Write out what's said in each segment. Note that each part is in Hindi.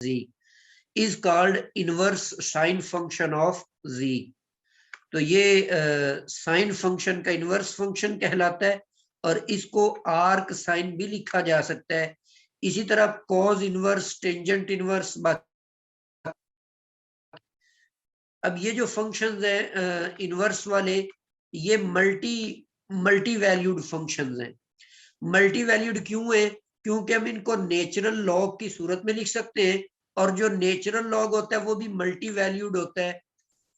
z is called inverse sine function of z। तो ये साइन फंक्शन का इनवर्स फंक्शन कहलाता है और इसको आर्क साइन भी लिखा जा सकता है। इसी तरह कॉज इनवर्स, टेंजेंट इनवर्स। अब ये जो फंक्शंस हैं इनवर्स वाले, ये मल्टी वैल्यूड फंक्शंस हैं। मल्टी वैल्यूड क्यों है? क्योंकि हम इनको नेचुरल लॉग की सूरत में लिख सकते हैं और जो नेचुरल लॉग होता है वो भी मल्टी वैल्यूड होता है,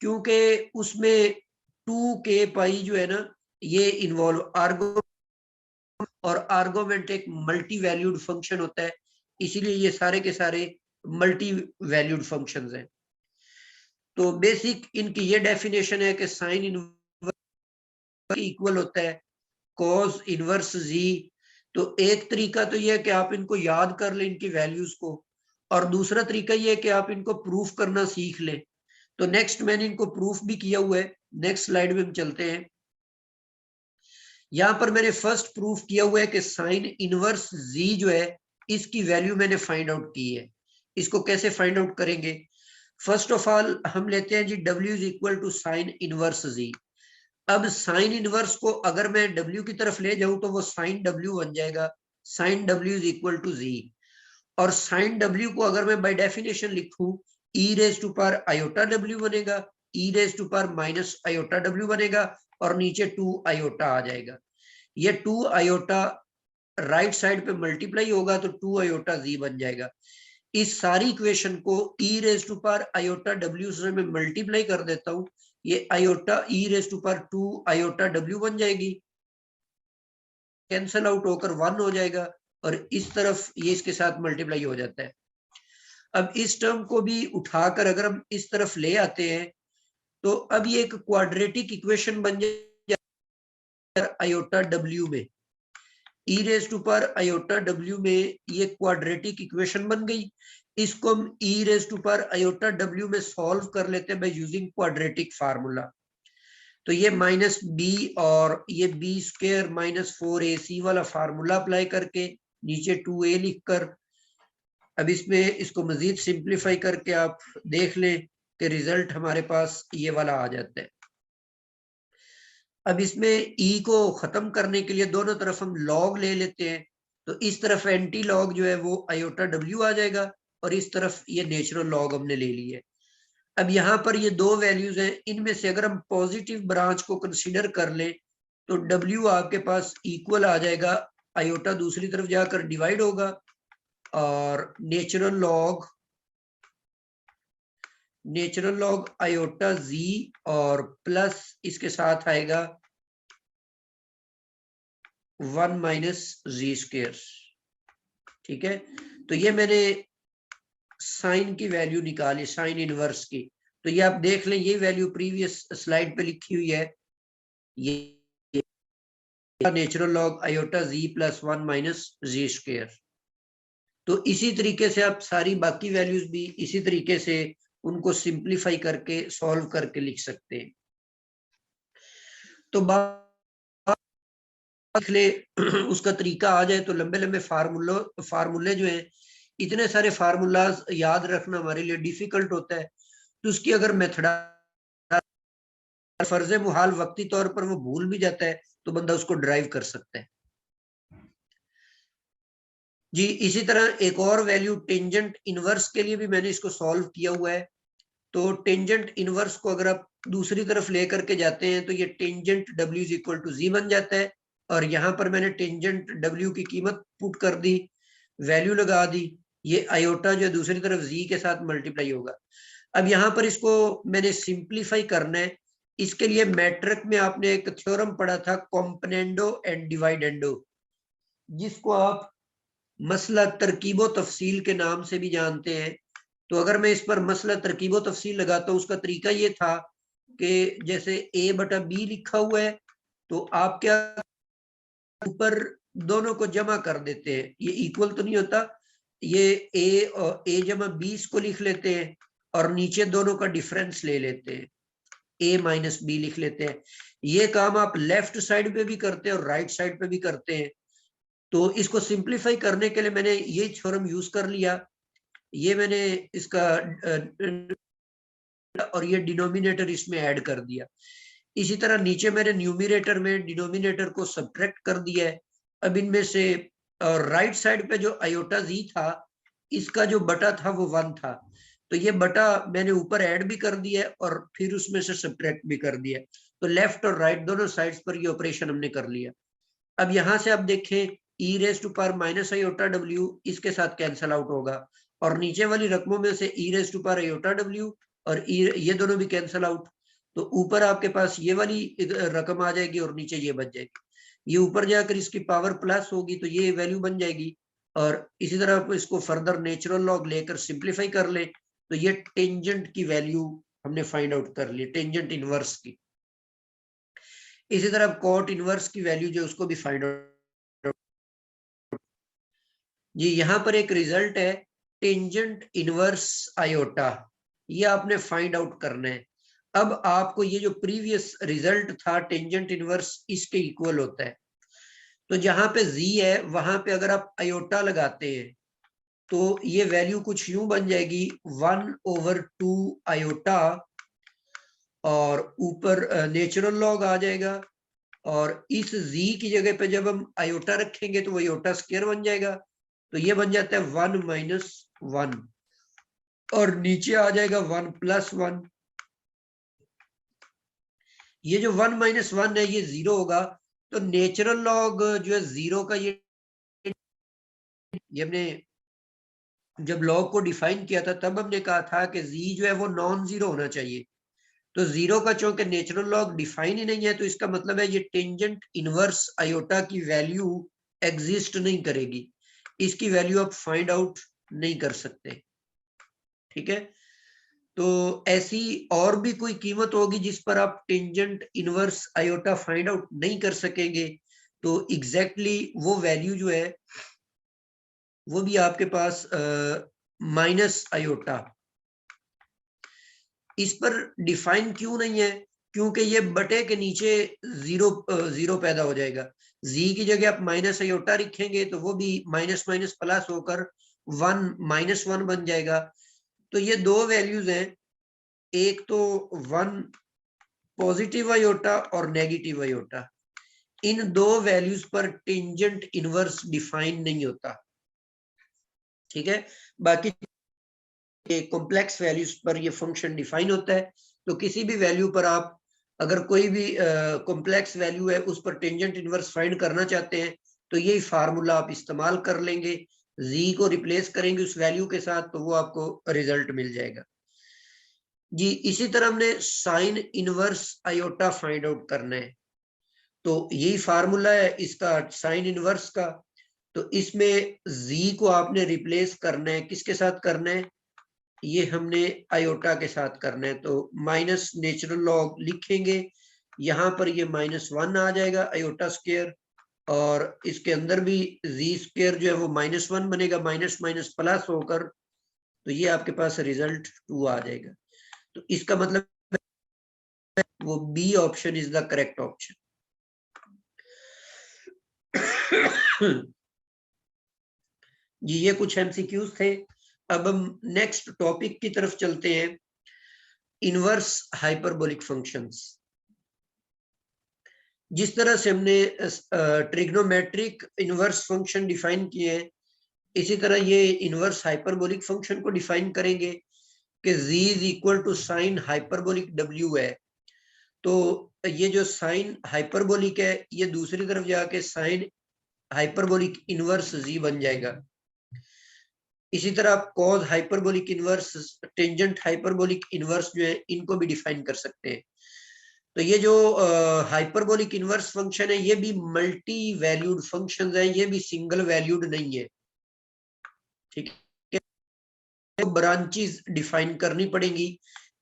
क्योंकि उसमें 2k पाई जो है ना ये इन्वॉल्व और आर्गुमेंट एक मल्टी वैल्यूड फंक्शन होता है, इसीलिए ये सारे के सारे मल्टी वैल्यूड फंक्शंस हैं। तो बेसिक इनकी ये डेफिनेशन है कि साइन इनवर्स इक्वल होता है कॉस इनवर्स जी। तो एक तरीका तो ये है कि आप इनको याद कर लें इनकी वैल्यूज को, और दूसरा तरीका ये है कि आप इनको प्रूफ करना सीख लें। तो नेक्स्ट मैंने इनको प्रूफ भी किया हुआ है, नेक्स्ट स्लाइड में हम चलते हैं। यहां पर मैंने फर्स्ट प्रूफ किया हुआ है कि साइन इनवर्स जी जो है इसकी वैल्यू मैंने फाइंड आउट की है। इसको कैसे फाइंड आउट करेंगे? फर्स्ट ऑफ ऑल हम लेते हैं जी W is equal to sine inverse Z. अब साइन इनवर्स को अगर मैं W की तरफ ले जाऊं तो वो साइन W बन जाएगा, sine W is equal to Z. और साइन W को अगर मैं बाय डेफिनेशन लिखूं e raise to power iota W बनेगा, e raise to power minus iota W बनेगा और नीचे 2 आयोटा आ जाएगा। ये 2 आयोटा राइट साइड पे मल्टीप्लाई होगा तो 2 आयोटा जी बन जाएगा। इस सारी इक्वेशन को e raise to power iota W से मैं मल्टीप्लाई कर देता हूं, ये iota e raise to power 2 iota W बन जाएगी, कैंसल आउट होकर 1 हो जाएगा और इस तरफ ये इसके साथ मल्टीप्लाई हो जाता है। अब इस टर्म को भी उठाकर अगर हम इस तरफ ले आते हैं तो अब ये एक क्वाड्रेटिक इक्वेशन बन जाए आयोटा W में, e raise to power iota W में ये क्वाड्रेटिक इक्वेशन बन गई। इसको हम e raise to power iota W में सॉल्व कर लेते हैं बाय यूजिंग क्वाड्रेटिक फार्मूला। तो ये माइनस बी और ये बी स्क्वायर माइनस 4ac वाला फार्मूला अप्लाई करके नीचे 2a लिखकर, अब इसमें इसको मजीद सिंप्लीफाई करके आप देख लें कि रिजल्ट हमारे पास ये वाला आ जाता है। अब इसमें e को खत्म करने के लिए दोनों तरफ हम लॉग ले लेते हैं, तो इस तरफ एंटी लॉग जो है वो आयोटा W आ जाएगा और इस तरफ ये नेचुरल लॉग हमने ले ली है। अब यहाँ पर ये दो वैल्यूज हैं, इनमें से अगर हम पॉजिटिव ब्रांच को कंसीडर कर लें तो W आपके पास इक्वल आ जाएगा, आयोटा दूसरी तरफ जाकर डिवाइड होगा और नेचुरल लॉग आयोटा Z और प्लस इसके साथ आएगा 1 माइनस जी स्क्वायर। ठीक है, तो ये मैंने साइन की वैल्यू निकाली, साइन इनवर्स की। तो ये आप देख लें, ये वैल्यू प्रीवियस स्लाइड पे लिखी हुई है, ये natural log iota Z plus 1 minus Z square. तो इसी तरीके से आप सारी बाकी वैल्यूज भी इसी तरीके से उनको सिंप्लीफाई करके सॉल्व करके लिख सकते हैं। तो ले उसका तरीका आ जाए तो लंबे लंबे फार्मूले जो हैं, इतने सारे फार्मूलाज याद रखना हमारे लिए डिफिकल्ट होता है। तो उसकी अगर मेथड फर्ज मुहाल वक्ती तौर पर वो भूल भी जाता है तो बंदा उसको ड्राइव कर सकता है जी। इसी तरह एक और वैल्यू टेंजेंट इनवर्स के लिए भी मैंने इसको सॉल्व किया हुआ है। तो टेंजेंट इनवर्स को अगर आप दूसरी तरफ लेकर के जाते हैं तो ये tangent W is equal to Z बन जाता है और यहाँ पर मैंने टेंजेंट W की कीमत पुट कर दी, वैल्यू लगा दी, ये आयोटा जो दूसरी तरफ Z के साथ मल्टीप्लाई होगा। अब यहाँ पर इसको मैंने सिंप्लीफाई करना है, इसके लिए मैट्रिक में आपने एक थ्योरम पढ़ा था कॉम्पोनेंडो एंड डिवाइडेंडो, जिसको आप मसला तरकीबो तफसील के नाम से भी जानते हैं। तो अगर मैं इस पर मसला तरकीबो तफसील लगाता हूँ, उसका तरीका ये था कि जैसे a बटा b लिखा हुआ है तो आप क्या ऊपर दोनों को जमा कर देते हैं, ये इक्वल तो नहीं होता, ये a और a जमा b को लिख लेते हैं और नीचे दोनों का डिफरेंस ले लेते हैं, a माइनस b लिख लेते हैं। ये काम आप लेफ्ट साइड पे भी करते हैं और राइट साइड पे भी करते हैं। तो इसको सिंप्लीफाई करने के लिए मैंने ये थ्योरम यूज कर लिया ये मैंने इसका और ये डिनोमिनेटर इसमें ऐड कर दिया। इसी तरह नीचे मैंने न्यूमिनेटर में डिनोमिनेटर को सब्ट्रैक्ट कर दिया है। अब इनमें से राइट साइड पे जो आयोटा जी था, इसका जो बटा था वो 1 था, तो ये बटा मैंने ऊपर ऐड भी कर दिया है और फिर उसमें से सब्ट्रैक्ट भी कर दिया है। तो लेफ्ट और राइट दोनों साइड्स पर ये ऑपरेशन हमने कर लिया। अब यहां से आप देखें e raise to power minus iota W इसके साथ कैंसल आउट होगा, और नीचे वाली रकमों में से e raise to power iota W और ये दोनों भी कैंसल आउट। तो ऊपर आपके पास ये वाली रकम आ जाएगी और नीचे ये बच जाएगी। ये ऊपर जाकर इसकी पावर प्लस होगी तो ये वैल्यू बन जाएगी। और इसी तरह आप इसको फर्दर नेचुरल लॉग लेकर सिंप्लीफाई कर ले तो ये टेंजेंट की वैल्यू हमने फाइंड आउट कर ली, टेंजेंट इनवर्स की। इसी तरह कॉट इनवर्स की वैल्यू जो उसको भी फाइंड आउट जी। यहाँ पर एक रिजल्ट है टेंजेंट इनवर्स आयोटा, ये आपने फाइंड आउट करना है। अब आपको ये जो प्रीवियस रिजल्ट था टेंजेंट इनवर्स इसके इक्वल होता है, तो जहां पे z है वहां पे अगर आप आयोटा लगाते हैं तो ये वैल्यू कुछ यूं बन जाएगी 1/2 आयोटा, और ऊपर नेचुरल लॉग आ जाएगा, और इस z की जगह पे जब हम आयोटा रखेंगे तो वो आयोटा स्क्वायर बन जाएगा, तो ये बन जाता है 1 - 1, और नीचे आ जाएगा 1 + 1। ये जो 1 - 1 है ये 0 होगा, तो नेचुरल लॉग जो है 0 का ये हमने जब लॉग को डिफाइन किया था तब हमने कहा था कि z जो है वो नॉन जीरो होना चाहिए। तो 0 का चूंकि नेचुरल लॉग डिफाइन ही नहीं है तो इसका मतलब है ये टेंजेंट इनवर्स आयोटा की वैल्यू एग्जिस्ट नहीं करेगी, इसकी वैल्यू आप फाइंड आउट नहीं कर सकते। ठीक है, तो ऐसी और भी कोई कीमत होगी जिस पर आप tangent inverse iota find out नहीं कर सकेंगे, तो एग्जैक्टली वो वैल्यू जो है वो भी आपके पास माइनस आयोटा। इस पर डिफाइन क्यों नहीं है, क्योंकि ये बटे के नीचे जीरो पैदा हो जाएगा। z की जगह आप माइनस आयोटा रखेंगे तो वो भी माइनस माइनस प्लस होकर 1 - 1 बन जाएगा। तो ये दो वैल्यूज हैं, एक तो 1 पॉजिटिव आयोटा और नेगेटिव आयोटा, इन दो वैल्यूज पर टेंजेंट इनवर्स डिफाइन नहीं होता। ठीक है, बाकी कॉम्प्लेक्स वैल्यूज पर ये फंक्शन डिफाइन होता है। तो किसी भी वैल्यू पर आप अगर कोई भी कॉम्प्लेक्स वैल्यू है उस पर टेंजेंट इनवर्स फाइंड करना चाहते हैं तो यही फार्मूला आप इस्तेमाल कर लेंगे, z को रिप्लेस करेंगे उस वैल्यू के साथ तो वो आपको रिजल्ट मिल जाएगा जी। इसी तरह हमने sine inverse iota find out करना है, तो यही फार्मूला है इसका साइन इनवर्स का। तो इसमें z को आपने रिप्लेस करना है, किसके साथ करना है, ये हमने आयोटा के साथ करना है। तो माइनस नेचुरल लॉग लिखेंगे, यहाँ पर ये -1 आ जाएगा आयोटा स्क्वायर, और इसके अंदर भी z स्क्वायर जो है वो -1 बनेगा, माइनस माइनस प्लस होकर, तो ये आपके पास रिजल्ट 2 आ जाएगा। तो इसका मतलब वो B option is the correct option. जी ये कुछ एमसीक्यूज थे। अब हम नेक्स्ट टॉपिक की तरफ चलते हैं, इनवर्स हाइपरबोलिक फंक्शंस। जिस तरह से हमने ट्रिग्नोमेट्रिक इनवर्स फंक्शन डिफाइन किए हैं, इसी तरह ये इनवर्स हाइपरबोलिक फंक्शन को डिफाइन करेंगे कि z is equal to sine hyperbolic w है। तो ये जो साइन हाइपरबोलिक है ये दूसरी तरफ जाके साइन हाइपरबोलिक इनवर्स z बन जाएगा। इसी तरह आप cos hyperbolic inverse, tangent hyperbolic inverse जो है इनको भी डिफाइन कर सकते हैं। तो ये जो हाइपरबोलिक इनवर्स फंक्शन है ये भी मल्टी वैल्यूड फंक्शंस हैं, ये भी सिंगल वैल्यूड नहीं है। ठीक है, तो ब्रांचेस डिफाइन करनी पड़ेंगी,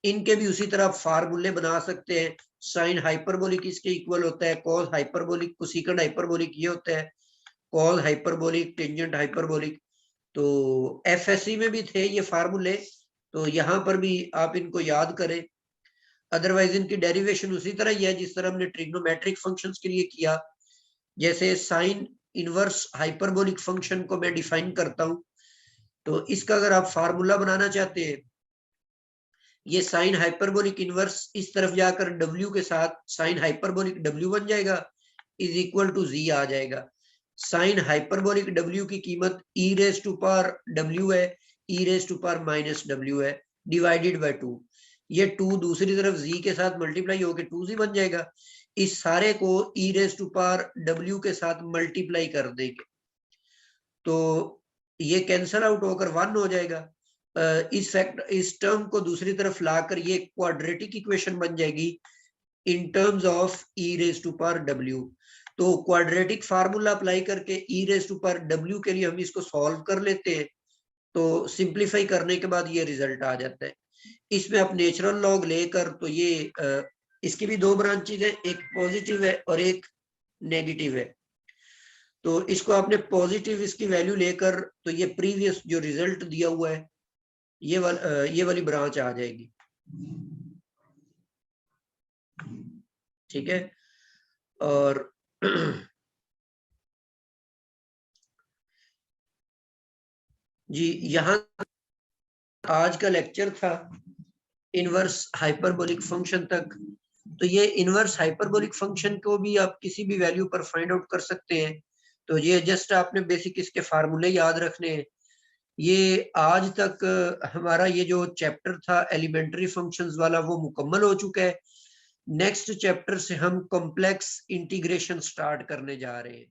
इनके भी उसी तरह फार्मूले बना सकते हैं। साइन हाइपरबोलिक इसके इक्वल होता है, कॉस हाइपरबोलिक कोसेकेंट हाइपरबोलिक ये होता है, कॉस हाइपरबोलिक टेंजेंट हाइपरबोलिक। तो एफएससी में भी थे ये फार्मूले, तो यहाँ पर भी आप इनको याद करें। अदरवाइज इनकी डेरिवेशन उसी तरह ही है जिस तरह हमने ट्रिग्नोमेट्रिक फंक्शंस के लिए किया। जैसे साइन इनवर्स हाइपरबोलिक फंक्शन को मैं डिफाइन करता हूं, तो इसका अगर आप फार्मूला बनाना चाहते हैं, ये साइन हाइपरबोलिक इनवर्स इस तरफ जाकर W के साथ साइन हाइपरबोलिक W बन जाएगा, इज इक्वल टू Z आ जाएगा। साइन हाइपरबोलिक W की कीमत e raise to power W है, e raise to power minus W है, डिवाइडेड बाय 2। ये 2 दूसरी तरफ Z के साथ मल्टीप्लाई होकर 2Z बन जाएगा। इस सारे को e raise to power W के साथ मल्टीप्लाई कर देंगे तो ये कैंसल आउट होकर 1 हो जाएगा। इस टर्म को दूसरी तरफ लाकर ये क्वाड्रेटिक इक्वेशन बन जाएगी in terms of e raise to power W। तो क्वाड्रेटिक फार्मूला अप्लाई करके e raise to power W के लिए हम इसको सॉल्व कर लेते हैं, तो सिंप्लीफाई करने के बाद ये रिजल्ट आ जाता है। इसमें आप नेचुरल लॉग लेकर, तो ये इसकी भी 2 ब्रांचेज है, एक पॉजिटिव है और एक नेगेटिव है। तो इसको आपने पॉजिटिव इसकी वैल्यू लेकर, तो ये प्रीवियस जो रिजल्ट दिया हुआ है ये वाली ब्रांच आ जाएगी। ठीक है, और जी यहाँ आज का लेक्चर था इनवर्स हाइपरबोलिक फंक्शन तक। तो ये इनवर्स हाइपरबोलिक फंक्शन को भी आप किसी भी वैल्यू पर फाइंड आउट कर सकते हैं। तो ये जस्ट आपने बेसिक इसके फार्मूले याद रखने हैं। ये आज तक हमारा ये जो चैप्टर था एलिमेंट्री फंक्शंस वाला वो मुकम्मल हो चुका है। नेक्स्ट चैप्टर से हम कॉम्प्लेक्स इंटीग्रेशन स्टार्ट करने जा रहे हैं।